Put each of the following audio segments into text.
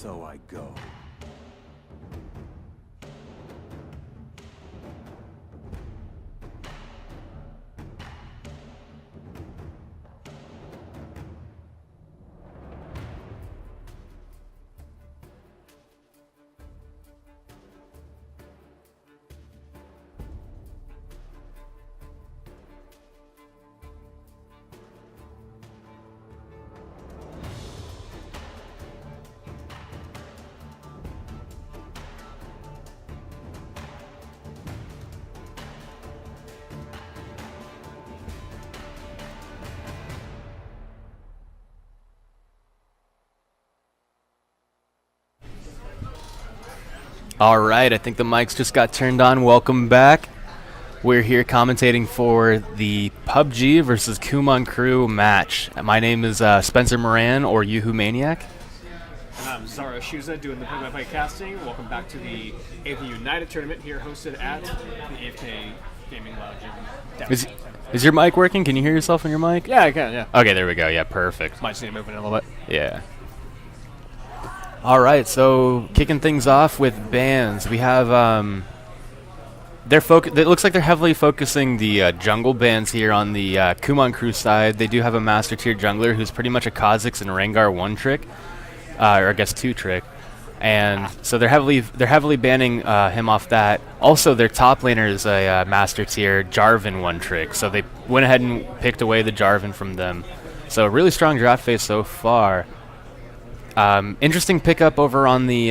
so I go. All right, I think the mics just got turned on. Welcome back. We're here commentating for the PUBG versus Kumon Crew match. My name is Spencer Moran, or Yoo-Hoo Maniac. And I'm Zara Shuza doing the play-by-play casting. Welcome back to the AFK United tournament here hosted at the AFK Gaming Lounge in downtown. Is your mic working? Can you hear yourself on your mic? Yeah, I can, yeah. Okay, there we go. Yeah, perfect. Might just need to move it in a little bit. Yeah. All right, so kicking things off with bans, we have it looks like they're heavily focusing the jungle bans here on the Kumon Crew side. They do have a master tier jungler who's pretty much a Kha'Zix and Rengar 1-trick, or I guess 2-trick, and so they're heavily banning him off that. Also, their top laner is a master tier Jarvan 1-trick, so they went ahead and picked away the Jarvan from them. So a really strong draft phase so far. Interesting pickup over on the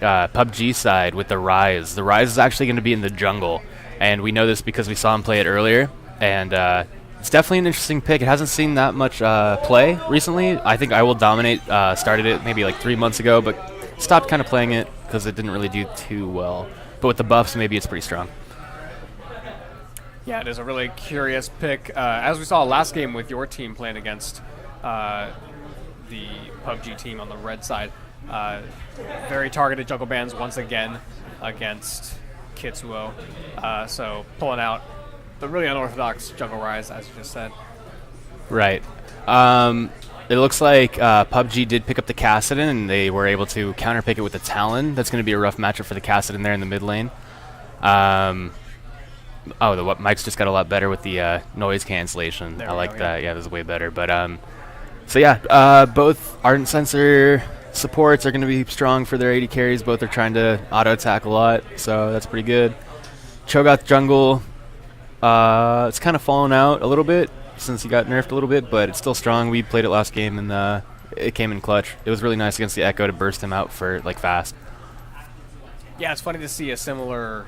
PUBG side with the Ryze. The Ryze is actually going to be in the jungle, and we know this because we saw him play it earlier, and it's definitely an interesting pick. It hasn't seen that much play recently. I think I Will Dominate started it maybe like 3 months ago, but stopped kind of playing it because it didn't really do too well. But with the buffs, maybe it's pretty strong. Yeah, it is a really curious pick. As we saw last game with your team playing against the PUBG team on the red side, very targeted jungle bans once again against Kitsuo. So pulling out the really unorthodox jungle Ryze, as you just said. Right. It looks like PUBG did pick up the Kassadin, and they were able to counterpick it with the Talon. That's going to be a rough matchup for the Kassadin there in the mid lane. The mics just got a lot better with the noise cancellation. I like that. Yeah, this is way better. But so yeah, both Ardent Sensor supports are going to be strong for their AD carries. Both are trying to auto-attack a lot, so that's pretty good. Cho'Gath jungle, it's kind of fallen out a little bit since he got nerfed a little bit, but it's still strong. We played it last game, and it came in clutch. It was really nice against the Echo to burst him out for like fast. Yeah, it's funny to see a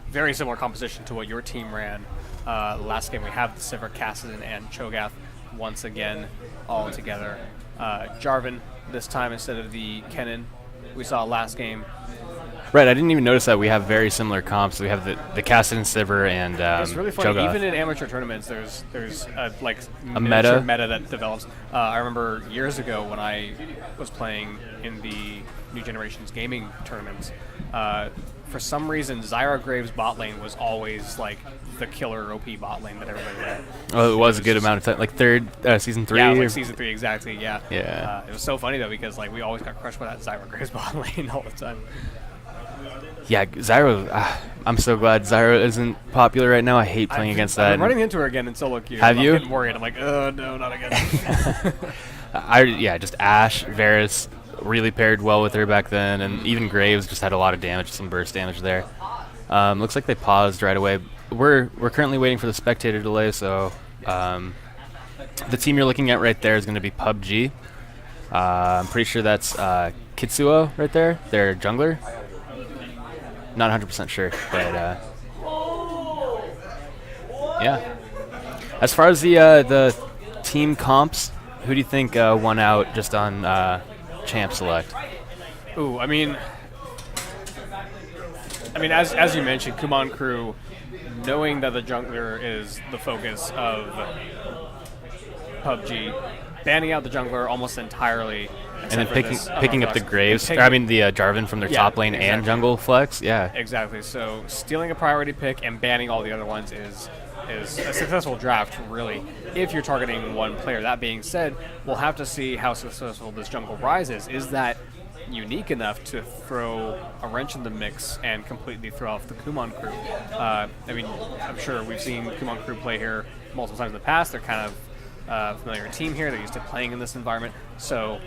very similar composition to what your team ran last game. We have the Sivir, Kassadin, and Cho'Gath once again all together. Jarvan this time instead of the Kennen we saw last game. Right, I didn't even notice that we have very similar comps. We have the Kassadin, Sivir, and it's really funny. Cho'Gath. Even in amateur tournaments, there's a meta that develops. I remember years ago when I was playing in the New Generations gaming tournaments. For some reason, Zyra Graves bot lane was always like the killer OP bot lane that everybody ran. Oh, it was a good amount of time, like season 3. Yeah, like season 3 exactly. Yeah. Yeah. It was so funny though because like we always got crushed by that Zyra Graves bot lane all the time. Yeah, Zyra. I'm so glad Zyra isn't popular right now. I hate playing against that. I've been running into her again in solo queue. Have you? I'm getting worried. I'm like, oh no, not again. Just Ashe, Varus really paired well with her back then, and even Graves just had a lot of damage, some burst damage there. Looks like they paused right away. We're currently waiting for the spectator delay, so the team you're looking at right there is going to be PUBG. I'm pretty sure that's Kitsuo right there, their jungler. Not 100% sure, but yeah. As far as the team comps, who do you think won out just on champ select? Ooh, I mean, as you mentioned, Kumon Crew, knowing that the jungler is the focus of PUBG, banning out the jungler almost entirely. And then picking up the Graves, the Jarvan from their top lane and jungle flex, yeah. Exactly, so stealing a priority pick and banning all the other ones is is a successful draft, really, if you're targeting one player. That being said, we'll have to see how successful this Jungle Rise is. Is that unique enough to throw a wrench in the mix and completely throw off the Kumon crew? I mean, I'm sure we've seen Kumon crew play here multiple times in the past. They're kind of a familiar team here. They're used to playing in this environment. So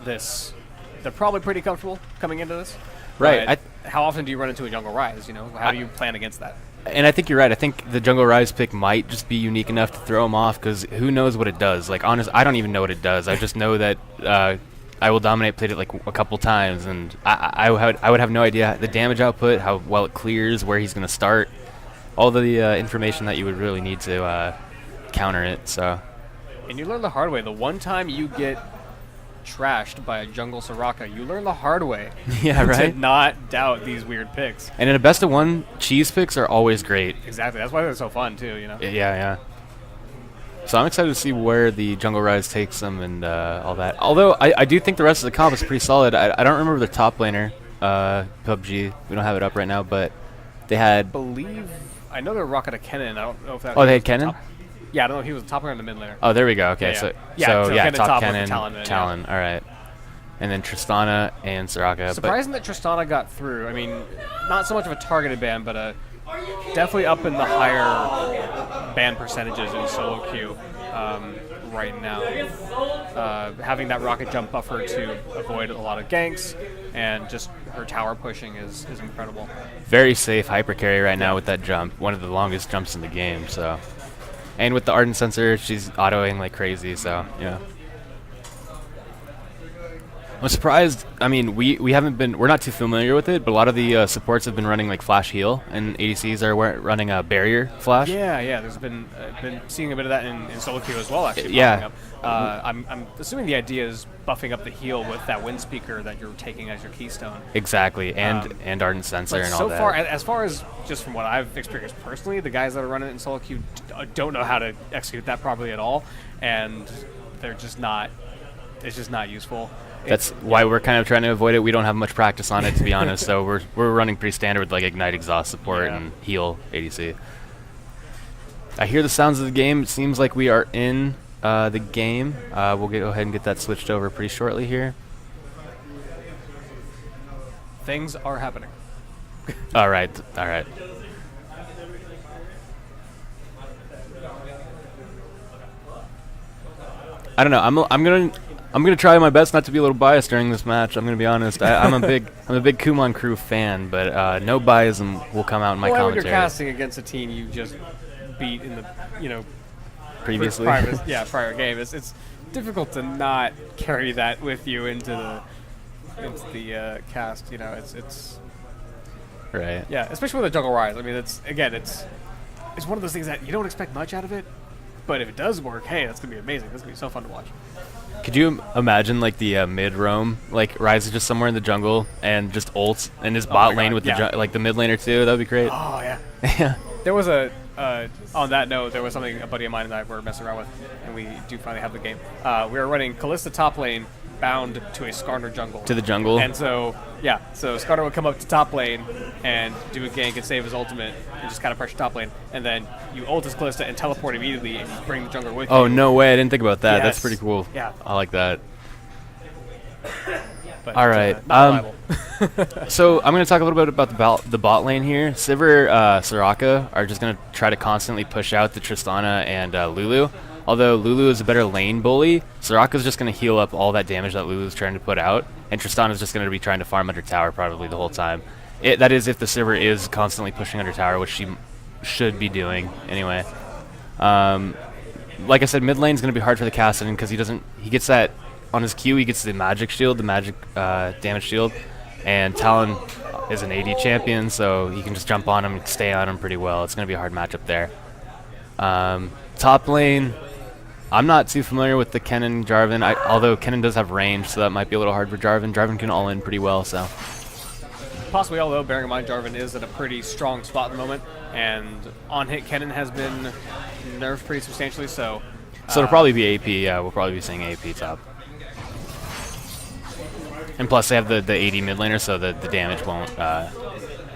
they're probably pretty comfortable coming into this. Right. How often do you run into a Jungle Rise? You know, how do you plan against that? And I think you're right. I think the Jungle Rise pick might just be unique enough to throw him off, because who knows what it does. Like, honest, I don't even know what it does. I just know that I Will Dominate played it like a couple times, and I would have no idea the damage output, how well it clears, where he's going to start, all the information that you would really need to counter it. So. And you learn the hard way. The one time you get trashed by a jungle Soraka, you learn the hard way. Yeah, right. To not doubt these weird picks. And in a best of one, cheese picks are always great. Exactly. That's why they're so fun too. You know. Yeah. So I'm excited to see where the Jungle Rise takes them and all that. Although I do think the rest of the comp is pretty solid. I don't remember the top laner, PUBG. We don't have it up right now, but they had. I know they're Rocket a Kennen. I don't know if that. Oh, they had Kennen? Yeah, I don't know if he was the top laner or the mid laner. Oh, there we go. Okay, Yeah, so Kennen top with Kennen, the Talon. All right, and then Tristana and Soraka. Surprising that Tristana got through. I mean, not so much of a targeted ban, but definitely up in the higher ban percentages in solo queue right now. Having that rocket jump buffer to avoid a lot of ganks, and just her tower pushing is incredible. Very safe hyper carry right now with that jump. One of the longest jumps in the game. So. And with the Ardent Sensor, she's autoing like crazy, so, yeah. I'm surprised, I mean, we're not too familiar with it, but a lot of the supports have been running like Flash Heal, and ADCs are running a Barrier Flash. Yeah, there's been seeing a bit of that in solo queue as well, actually. Yeah. I'm assuming the idea is buffing up the heal with that wind speaker that you're taking as your keystone. Exactly, and Ardent Sensor and all that. So far, as far as just from what I've experienced personally, the guys that are running it in solo queue don't know how to execute that properly at all, and they're just not. It's just not useful. That's why we're kind of trying to avoid it. We don't have much practice on it, to be honest. So we're running pretty standard with like Ignite Exhaust support and Heal ADC. I hear the sounds of the game. It seems like we are in the game. We'll go ahead and get that switched over pretty shortly here. Things are happening. All right. I don't know. I'm gonna try my best not to be a little biased during this match. I'm gonna be honest. I'm a big Kumon crew fan, but no biasm will come out in my commentary. When you're casting against a team you just beat in the previously prior game, it's difficult to not carry that with you into the cast. You know, it's right. Yeah, especially with a Jungle Rise. I mean, it's one of those things that you don't expect much out of it, but if it does work, hey, that's gonna be amazing. That's gonna be so fun to watch. Could you imagine like the mid roam, like Rise is just somewhere in the jungle and just ults in his bot lane with the mid laner too? That'd be great. Oh yeah. Yeah. There was on that note, there was something a buddy of mine and I were messing around with, and we do finally have the game. We were running Kalista top lane bound to a Skarner jungle. To the jungle. And so Skarner would come up to top lane and do a gank and save his ultimate and just kind of pressure top lane, and then you ult his Kalista and teleport immediately and you bring the jungler with you. Oh, no way. I didn't think about that. Yes. That's pretty cool. Yeah. I like that. But, all right. So I'm going to talk a little bit about the bot lane here. Sivir, Soraka are just going to try to constantly push out the Tristana and Lulu. Although Lulu is a better lane bully, Soraka's just going to heal up all that damage that Lulu's trying to put out, and Tristana's just going to be trying to farm under tower probably the whole time. That is if the Sivir is constantly pushing under tower, which she should be doing anyway. Like I said, mid lane's going to be hard for the Kassadin because he gets that on his Q, he gets the magic shield, the magic damage shield, and Talon is an AD champion, so he can just jump on him and stay on him pretty well. It's going to be a hard matchup there. Top lane, I'm not too familiar with the Kennen Jarvan, although Kennen does have range, so that might be a little hard for Jarvan. Jarvan can all in pretty well, so. Possibly, although bearing in mind Jarvan is at a pretty strong spot at the moment, and on-hit Kennen has been nerfed pretty substantially, so. So it'll probably be AP, yeah, we'll probably be seeing AP top. And plus they have the AD mid laner, so the damage won't,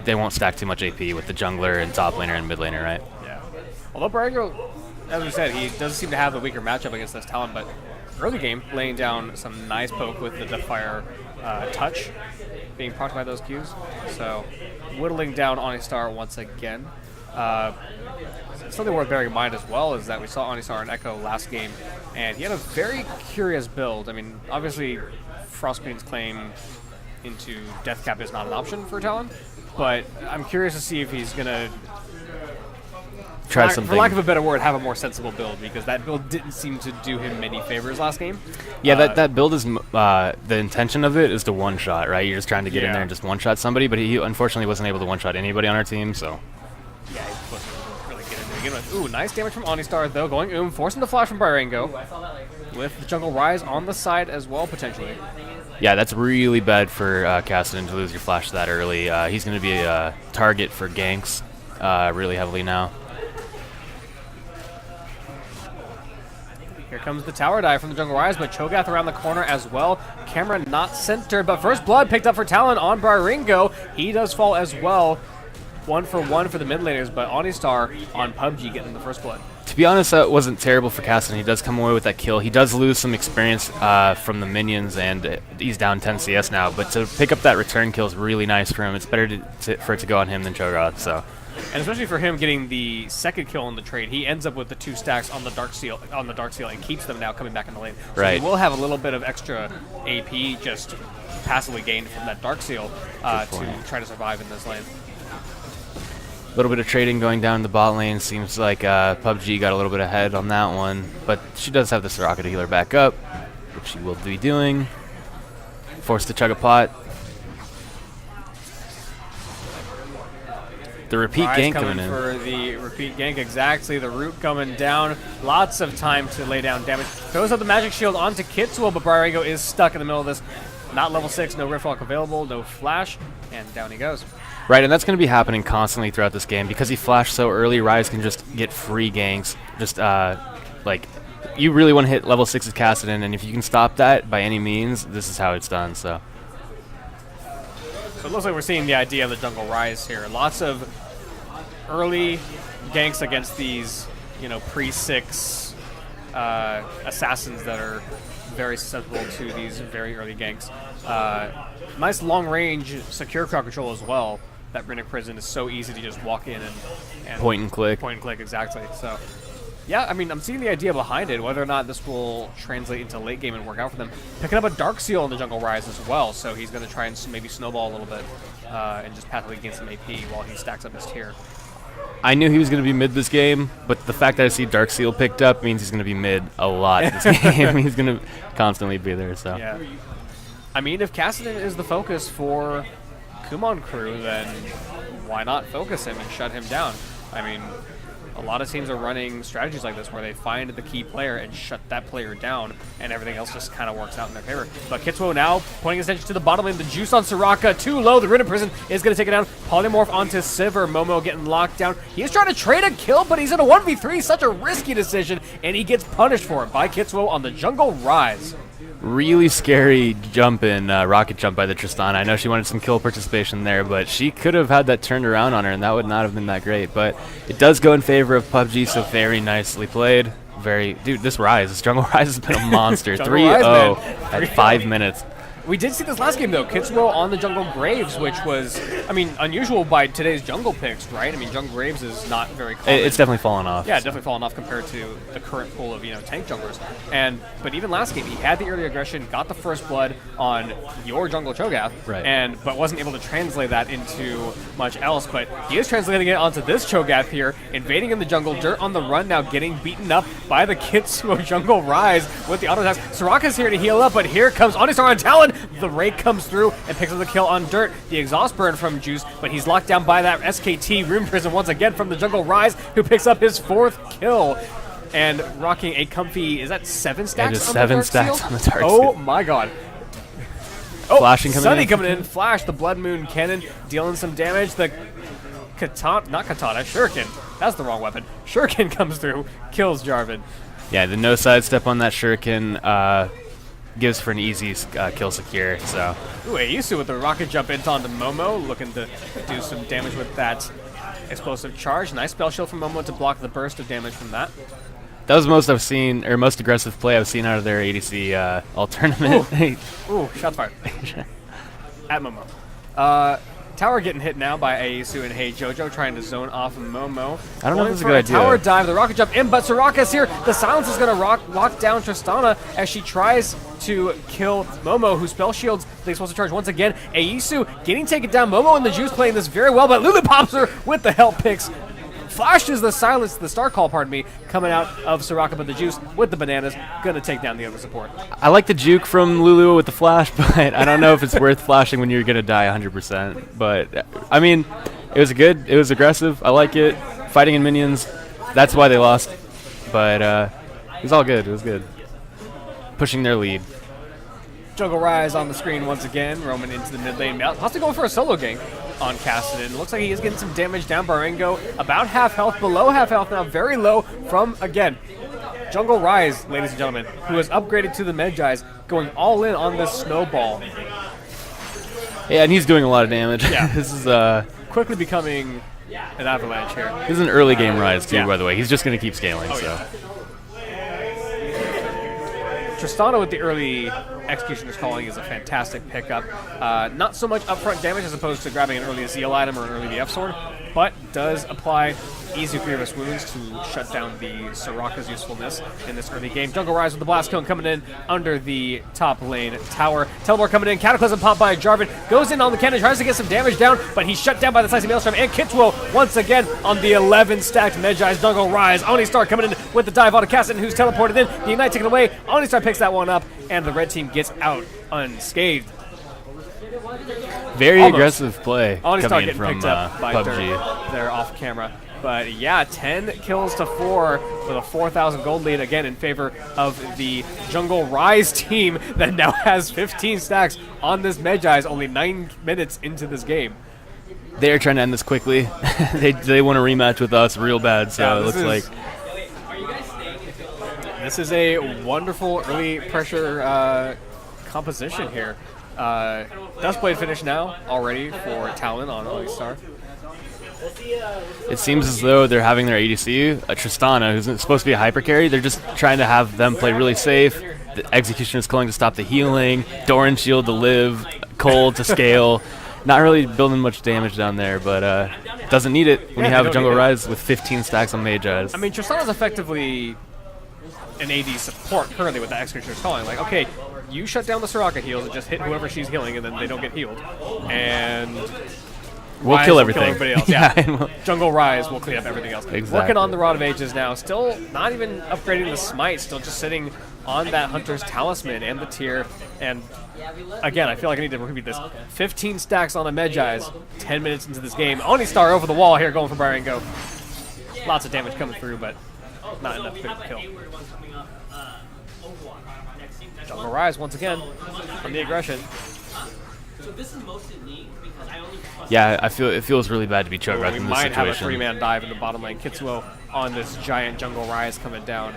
they won't stack too much AP with the jungler and top laner and mid laner, right? Yeah. Although Barango, as we said, he does seem to have the weaker matchup against this Talon, but early game, laying down some nice poke with the Deathfire touch, being procced by those Qs. So, whittling down Onistar once again. Something worth bearing in mind as well is that we saw Onistar and Echo last game, and he had a very curious build. I mean, obviously, Frostqueen's claim into Deathcap is not an option for Talon, but I'm curious to see if he's going to try something. For lack of a better word, have a more sensible build, because that build didn't seem to do him many favors last game. Yeah, that build is the intention of it is to one-shot, right? You're just trying to get in there and just one-shot somebody, but he unfortunately wasn't able to one-shot anybody on our team, so. Yeah, he wasn't able to really get in there to begin with. Ooh, nice damage from Onistar, though, going forcing the flash from Barango, with the Jungle Rise on the side as well, potentially. Yeah, that's really bad for Cassidy to lose your flash that early. He's going to be a target for ganks really heavily now. Here comes the tower dive from the Jungle Rise, but Cho'Gath around the corner as well. Camera not centered, but first blood picked up for Talon on Baringo. He does fall as well. 1 for 1 for the mid laners, but Onistar on PUBG getting the first blood. To be honest, that wasn't terrible for Cassidy. He does come away with that kill. He does lose some experience from the minions, and he's down 10 CS now. But to pick up that return kill is really nice for him. It's better for it to go on him than Cho'Gath. So. And especially for him getting the second kill in the trade, he ends up with the 2 stacks on the Dark Seal and keeps them now coming back in the lane. So right. He will have a little bit of extra AP just passively gained from that Dark Seal to try to survive in this lane. A little bit of trading going down the bot lane. Seems like PUBG got a little bit ahead on that one, but she does have the Soraka to heal her back up, which she will be doing. Forced to chug a pot. The repeat gank coming in. For the repeat gank, exactly. The root coming down. Lots of time to lay down damage. Throws up the magic shield onto Kitsuo, but Barango is stuck in the middle of this. Not level 6, no Riftwalk available, no flash, and down he goes. Right, and that's going to be happening constantly throughout this game. Because he flashed so early, Ryze can just get free ganks. Just, like, you really want to hit level 6's Kassadin, and if you can stop that by any means, this is how it's done, so. So it looks like we're seeing the idea of the Jungle Rise here. Lots of early ganks against these, pre-6 assassins that are very susceptible to these very early ganks. Nice long-range secure crowd control as well. That Rinnick Prison is so easy to just walk in and point and click. Point and click, exactly. So, yeah, I mean, I'm seeing the idea behind it. Whether or not this will translate into late game and work out for them. Picking up a Dark Seal in the Jungle Rise as well, so he's going to try and maybe snowball a little bit and just passively gain some AP while he stacks up his tier. I knew he was going to be mid this game, but the fact that I see Dark Seal picked up means he's going to be mid a lot this game. He's going to constantly be there, so. Yeah. I mean, if Kassadin is the focus for Kumon crew, then why not focus him and shut him down? I mean, a lot of teams are running strategies like this where they find the key player and shut that player down, and everything else just kind of works out in their favor. But Kitsuo now pointing his attention to the bottom lane. The juice on Soraka, too low. The Rinnick Prison is going to take it down. Polymorph onto Sivir. Momo getting locked down. He's trying to trade a kill, but he's in a 1v3. Such a risky decision, and he gets punished for it by Kitsuo on the Jungle Rise. Really scary jump in, rocket jump by the Tristana. I know she wanted some kill participation there, but she could have had that turned around on her, and that would not have been that great. But it does go in favor of PUBG, so very nicely played. Dude, this Jungle Rise has been a monster. 3-0 at 5 minutes. We did see this last game, though. Kitsuo on the Jungle Graves, which was, I mean, unusual by today's jungle picks, right? I mean, Jungle Graves is not very common. It's definitely fallen off. Yeah, definitely fallen off compared to the current pool of, tank junglers. But even last game, he had the early aggression, got the first blood on your jungle Cho'Gath, right. But wasn't able to translate that into much else. But he is translating it onto this Cho'Gath here, invading in the jungle, dirt on the run now, getting beaten up by the Kitsuo Jungle Rise with the auto attacks. Soraka's here to heal up, but here comes Onistar on Talon. The rake comes through and picks up the kill on Dirt. The exhaust burn from Juice, but he's locked down by that SKT Rune Prison once again from the Jungle Rise, who picks up his 4th kill. And rocking a comfy, is that 7 stacks? It is 7 stacks on the Dark Seal. Oh my god. Oh, Flashing coming Sunny in. coming in. Flash, the Blood Moon Cannon, dealing some damage. The Shuriken. That's the wrong weapon. Shuriken comes through, kills Jarvan. Yeah, the no sidestep on that Shuriken gives for an easy kill secure, so. Ooh, Eisu with the rocket jump into onto Momo, looking to do some damage with that explosive charge. Nice spell shield from Momo to block the burst of damage from that. That was most I've seen, or most aggressive play I've seen out of their ADC all tournament. Ooh, shots fired. At Momo. Tower getting hit now by AFKxAUN and Hey Jojo, trying to zone off of Momo. I don't know if it's a good idea. Tower dive, the rocket jump in, but Soraka's here. The silence is going to lock down Tristana as she tries to kill Momo, who spell shields the explosive charge once again. AFKxAUN getting taken down. Momo and the Juice playing this very well, but Lulu pops her with the help picks. Flashes the silence, the star call, pardon me, coming out of Soraka, but the Juice with the bananas gonna take down the other support. I like the juke from Lulu with the flash, but I don't know if it's worth flashing when you're gonna die 100%. But I mean, it was good. It was aggressive. I like it. Fighting in minions. That's why they lost. But it was all good. It was good. Pushing their lead. Jungle Rise on the screen once again, roaming into the mid lane. Possibly going for a solo gank on Cassidy. Looks like he is getting some damage down. Barengo about half health, below half health now, very low from, again, Jungle Rise, ladies and gentlemen, who has upgraded to the Medjais, going all in on this snowball. Yeah, and he's doing a lot of damage. Yeah. This is quickly becoming an avalanche here. This is an early game Rise, too, Yeah. by the way. He's just going to keep scaling, so. Yeah. Tristana with the early Executioner's Calling is a fantastic pickup. Not so much upfront damage as opposed to grabbing an early Zeal item or an early DF sword, but does apply easy grievous wounds to shut down the Soraka's usefulness in this early game. Jungle Rise with the Blast Cone coming in under the top lane tower. Teleport coming in, Cataclysm popped by Jarvan, goes in on the cannon, tries to get some damage down, but he's shut down by the Slicing Maelstrom, and Kitwell once again on the 11 stacked Medjai's Jungle Rise. Onistar coming in with the dive onto Cassidon, who's teleported in. The Ignite taken away, Onistar picks that one up, and the red team gets out unscathed. Very aggressive play Onistar coming in getting from picked up by PUBG. They're off camera. But yeah, 10 kills to 4 with a 4,000 gold lead again in favor of the Jungle Rise team that now has 15 stacks on this Medjai's only 9 minutes into this game. They're trying to end this quickly. they want a rematch with us real bad, so Yeah, it looks like. This is a wonderful early pressure composition here. Duskblade finish now already for Talon on Onistar. It seems as though they're having their ADC, Tristana, who's supposed to be a hyper carry. They're just trying to have them play really safe. The Execution is calling to stop the healing, Doran shield to live, Cold to scale. Not really building much damage down there, but doesn't need it when you have Jungle Rise with 15 stacks on Medjai's. I mean, Tristana's effectively an AD support currently with the Executioner's Calling. Like, okay, you shut down the Soraka heals and just hit whoever she's healing, and then they don't get healed. And we'll kill everything. Everybody else. Yeah. Jungle Rise will clean up everything else. Exactly. Working on the Rod of Ages now. Still not even upgrading the Smite. Still just sitting on that Hunter's Talisman and the tier. And again, I feel like I need to repeat this. 15 stacks on a Medjai's 10 minutes into this game. Onistar over the wall here going for Barengo. Lots of damage coming through, but not enough to kill. Jungle Rise once again on the aggression. Yeah, I feel it feels really bad to be choked right We in this might have a situation. 3-man dive in the bottom lane. Kitsuo on this giant Jungle Rise coming down.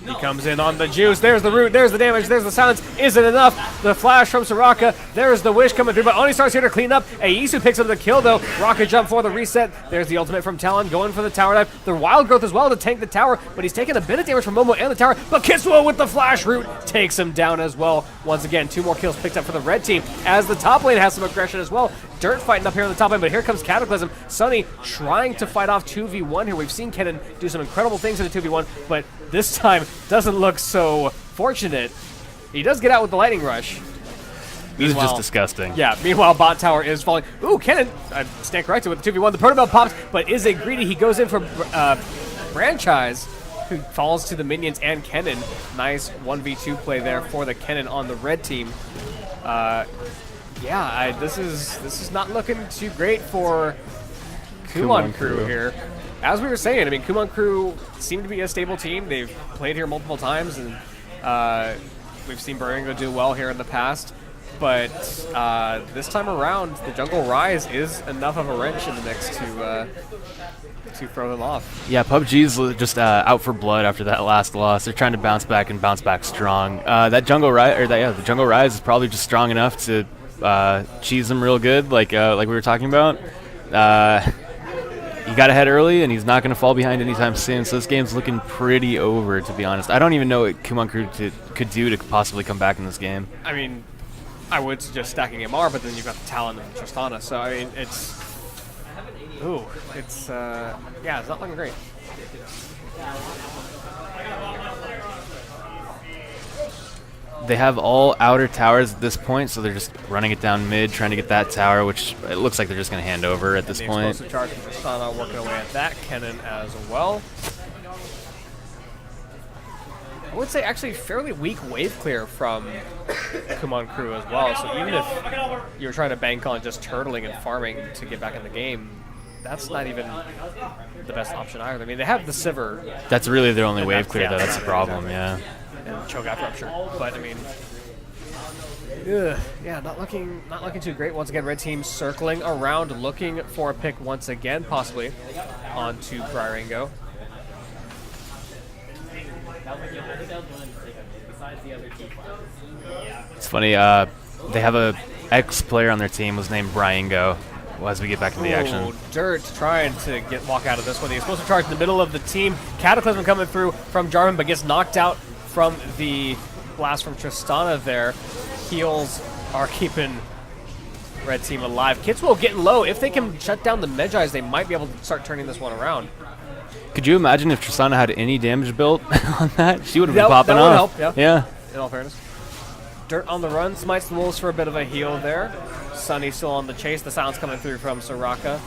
He comes in on the Juice. There's the root. There's the damage. There's the silence. Isn't enough. The flash from Soraka. There's the wish coming through. But Onistar's here to clean up. AFKxAUN picks up the kill, though. Rocket jump for the reset. There's the ultimate from Talon going for the tower dive. The wild growth as well to tank the tower. But he's taking a bit of damage from Momo and the tower. But Kitsuo with the flash root takes him down as well. Once again, 2 more kills picked up for the red team. As the top lane has some aggression as well. Dirt fighting up here on the top lane. But here comes Cataclysm. Sunny trying to fight off 2v1 here. We've seen Kennen do some incredible things in the 2v1. But this time doesn't look so fortunate. He does get out with the lightning rush. This is just disgusting. Yeah, meanwhile, bot tower is falling. Ooh, Kennen, I stand corrected with the 2v1. The Protobell pops, but is it greedy? He goes in for Franchise, who falls to the minions and Kennen. Nice 1v2 play there for the Kennen on the red team. This is not looking too great for Kumon Crew here. As we were saying, I mean, Kumon Crew seem to be a stable team. They've played here multiple times, and we've seen Barengo do well here in the past. But this time around, the Jungle Rise is enough of a wrench in the mix to throw them off. Yeah, PUBG's just out for blood after that last loss. They're trying to bounce back and bounce back strong. That Jungle Rise, the Jungle Rise is probably just strong enough to cheese them real good, like we were talking about. He got ahead early, and he's not going to fall behind anytime soon, so this game's looking pretty over, to be honest. I don't even know what Kumon Crew could do to possibly come back in this game. I mean, I would suggest stacking MR, but then you've got the talent of Tristana, so I mean, it's... Ooh, it's, yeah, it's not looking great. They have all outer towers at this point, so they're just running it down mid, trying to get that tower, which it looks like they're just going to hand over at this point. Explosive charge from Tristana working away at that. Kennen as well. I would say actually fairly weak wave clear from Kumon Crew as well, so even if you're trying to bank on just turtling and farming to get back in the game, that's not even the best option either. I mean, they have the Sivir. That's really their only wave clear, though. That's the problem, yeah. And Cho'Gath Rupture, but I mean, yeah, not looking too great. Once again, red team circling around, looking for a pick once again, possibly onto Bryaringo. It's funny. They have a ex-player on their team was named Bryaringo. As we get back into the action. Dirt trying to walk out of this one. The explosive charge in the middle of the team. Cataclysm coming through from Jarvan, but gets knocked out from the blast from Tristana there. Heals are keeping red team alive. Kitswo getting low. If they can shut down the Medjais, they might be able to start turning this one around. Could you imagine if Tristana had any damage built on that? She would have been popping off. That would help, yeah. In all fairness. Dirt on the run, smites the wolves for a bit of a heal there. Sunny still on the chase. The silence coming through from Soraka.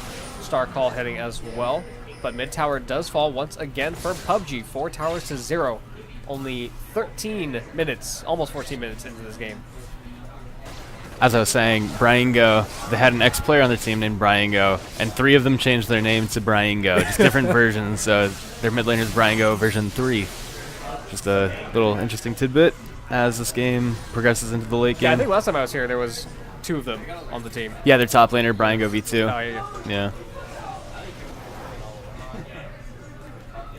Star Call hitting as well. But mid tower does fall once again for PUBG. 4 towers to 0. Only 13 minutes, almost 14 minutes into this game. As I was saying, Bryaringo, they had an ex-player on their team named Bryaringo, and 3 of them changed their name to Bryaringo, just different versions. So their mid laner is Bryaringo version 3. Just a little interesting tidbit as this game progresses into the late game. Yeah, I think last time I was here, there was 2 of them on the team. Yeah, their top laner, Bryaringo V2. Oh, yeah.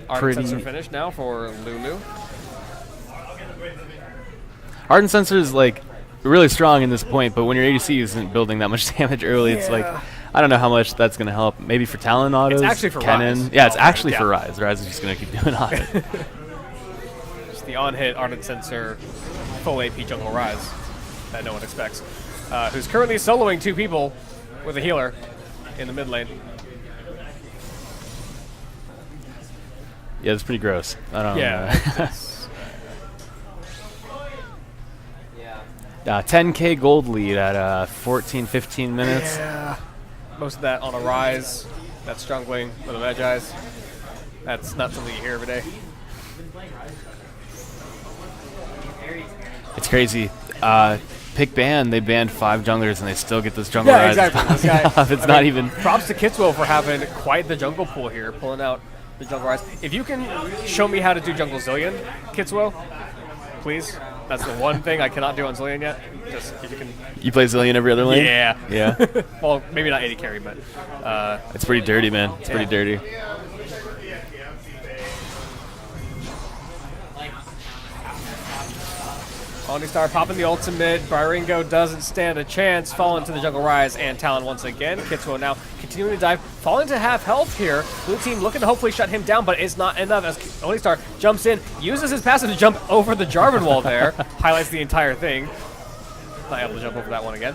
Ardent Sensor finish now for Lulu. Ardent Sensor is like really strong in this point, but when your ADC isn't building that much damage early, it's like, I don't know how much that's going to help. Maybe for Talon autos. It's actually for Kennen. Rise. Yeah, it's actually for Rise. Rise is just going to keep doing auto. Just the on-hit Ardent Sensor full AP jungle Rise that no one expects. Who's currently soloing 2 people with a healer in the mid lane. Yeah, it's pretty gross. I don't know. Yeah. 10k gold lead at 14-15 minutes. Yeah. Most of that on a Rise. That's struggling with the Medjais. That's not something you hear every day. It's crazy. Pick ban, they banned 5 junglers and they still get this jungle Rise. Exactly. This guy, it's not even. Props to Kitswo for having quite the jungle pool here, pulling out the jungle Rise. If you can show me how to do jungle Zillion, Kitswo, please. That's the one thing I cannot do on Zillion yet. Just if you can. You play Zillion every other lane? Yeah. Yeah. Well, maybe not 80 carry, but. It's pretty dirty, man. It's pretty dirty. Onistar popping the ultimate. Bryaringo doesn't stand a chance. Falling to the jungle Rise and Talon once again. Kitswo now continuing to dive. Falling to half health here. Blue team looking to hopefully shut him down, but it's not enough as Onistar jumps in, uses his passive to jump over the Jarvan wall there. Highlights the entire thing. Not able to jump over that one again.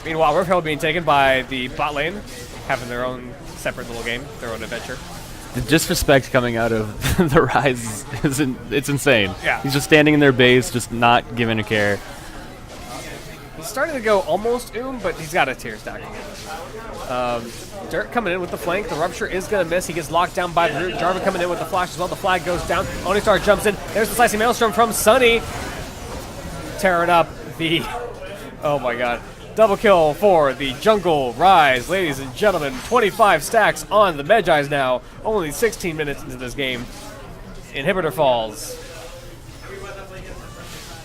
Meanwhile, Rift Herald being taken by the bot lane, having their own separate little game, their own adventure. The disrespect coming out of the Rise it's insane. Yeah. He's just standing in their base, just not giving a care. He's starting to go almost but he's got a tier stacking. Dirt coming in with the flank. The Rupture is going to miss. He gets locked down by the root. Jarvan coming in with the flash as well. The flag goes down. Onistar jumps in. There's the slicing maelstrom from Sunny. Tearing up the... Oh my god. Double kill for the jungle Rise. Ladies and gentlemen, 25 stacks on the Medjais now. Only 16 minutes into this game. Inhibitor falls.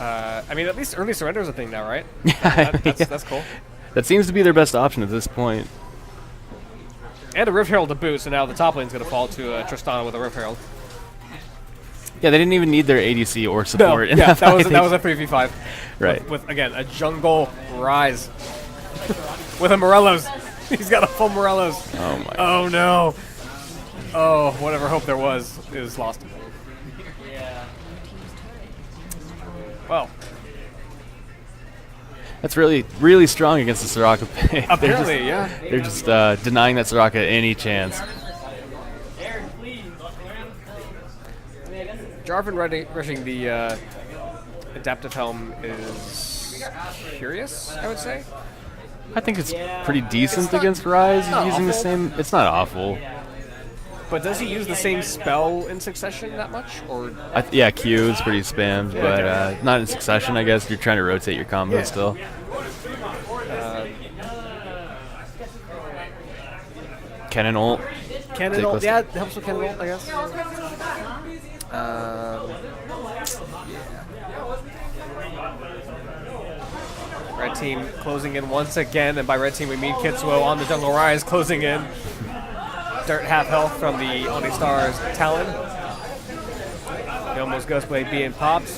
I mean, at least early surrender is a thing now, right? Yeah, That's cool. That seems to be their best option at this point. And a Rift Herald to boot, so now the top lane's going to fall to Tristana with a Rift Herald. Yeah, they didn't even need their ADC or support. No, yeah, that was a 3v5. Right. With again, a jungle Rise. With a Morello's He's got a full Morelos. Oh my. Oh no. Oh, whatever hope there was is lost. Well, That's really strong against the Soraka pick. apparently, They're just denying that Soraka any chance. Jarvan rushing the adaptive helm is curious, I would say. I think it's pretty decent against Ryze. He's using the same. It's not awful. But does he use the same spell in succession that much, or? Yeah, Q is pretty spammed, but not in succession. I guess you're trying to rotate your combo still. Cannon ult. Cannon ult, yeah, it helps with cannon ult, I guess. Red team closing in once again, and by red team we mean Kitsuo on the jungle Ryze closing in. Dirt half health from the Onistar's Talon. He almost Ghostblade being popped.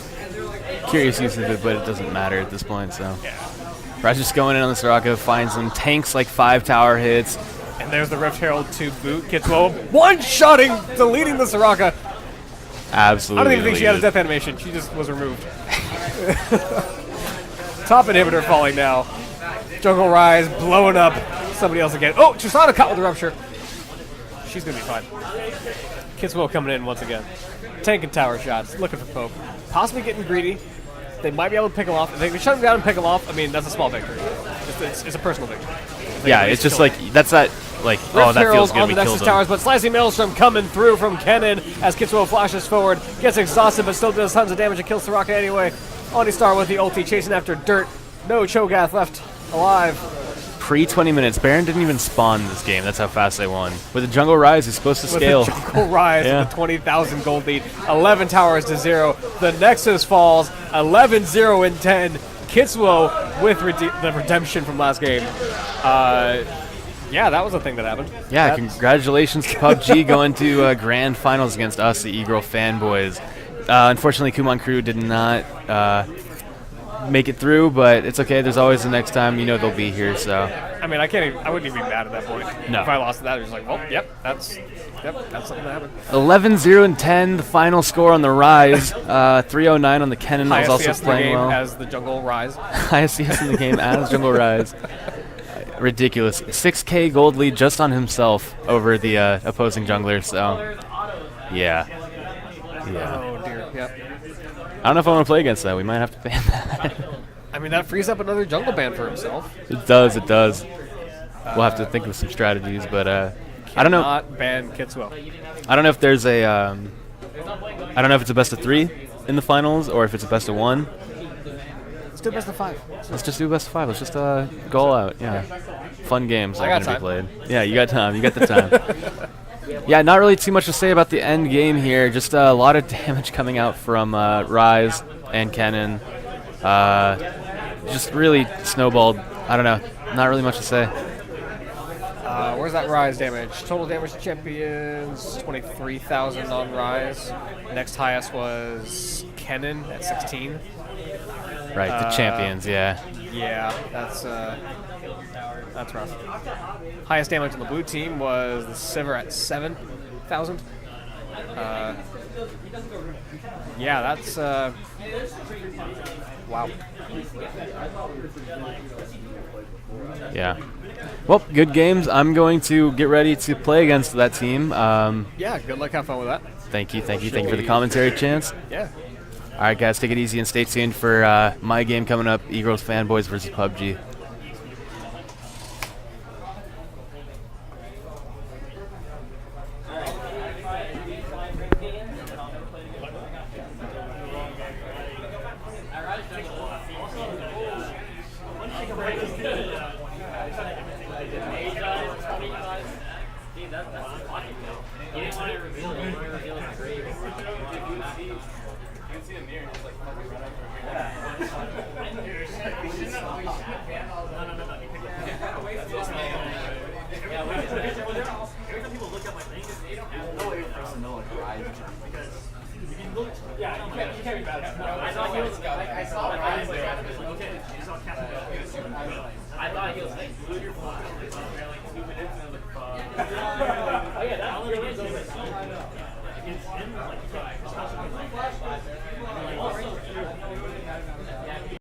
Curious use of it, but it doesn't matter at this point. So, Ryze just going in on the Soraka, finds him, tanks like 5 tower hits. And there's the Rift Herald to boot. Kitsuo one-shotting, deleting the Soraka. Absolutely. I don't even think she had a death animation. She just was removed. Top inhibitor falling now. Jungle Ryze blowing up somebody else again. Oh, Tristana caught with the rupture. She's going to be fine. Kitsuo coming in once again. Tanking tower shots, looking for poke. Possibly getting greedy. They might be able to pick him off. If they can shut him down and pick him off, I mean, that's a small victory. It's a personal victory. Yeah, it's just like, that's that, like, Rift that feels Herald good. on We the killed Nexus him. towers, but Slicing Maelstrom coming through from Kennen as Kitsuo flashes forward. Gets exhausted, but still does tons of damage and kills Soraka anyway. Onistar with the ulti, chasing after Dirt. No Cho'Gath left alive. Pre-20 minutes, Baron didn't even spawn this game. That's how fast they won. With the jungle Ryze, he's supposed to scale. With the jungle Ryze with a 20,000 gold lead. 11 towers to 0. The Nexus falls. 11-0 in 10. Kitsuo with the redemption from last game. Yeah, that was a thing that happened. Yeah, congratulations to PUBG going to grand finals against us, the e-girl fanboys. Unfortunately, Kumon Crew did not make it through, but it's okay. There's always the next time. You know they'll be here. So I mean, I wouldn't even be mad at that point. No. If I lost to that, it was like, well, that's something that happened. 11-0 and 10, the final score on the Ryze. 309 on the Kennen. Was Highest also CS in the playing game well. as the jungle Ryze. Highest CS in the game as jungle Ryze. Ridiculous. 6K gold lead just on himself over the opposing jungler. So yeah. Oh dear. Yep. I don't know if I want to play against that. We might have to ban that. I mean, that frees up another jungle ban for himself. It does. We'll have to think of some strategies, but I don't know. Not ban Kitsuo. I don't know if there's a. I don't know if it's a best of 3 in the finals or if it's a best of 1. Let's do best of 5. Let's just do best of 5. Let's just go all out. Yeah, fun games I are got gonna be time. played. Yeah, you got time. You got the time. Yeah, not really too much to say about the end game here. Just a lot of damage coming out from Ryze and Kennen. Just really snowballed. I don't know. Not really much to say. Where's that Ryze damage? Total damage to champions, 23,000 on Ryze. Next highest was Kennen at 16. Right, the champions, yeah. Yeah, that's rough. Highest damage on the blue team was the Sivir at 7,000. Yeah, that's wow. Yeah. Well, good games. I'm going to get ready to play against that team. Yeah, good luck. Have fun with that. Thank you for the commentary chance. Yeah. All right, guys, take it easy and stay tuned for my game coming up, E-Girls Fanboys versus PUBG. Yeah, you can't be bad at that. I saw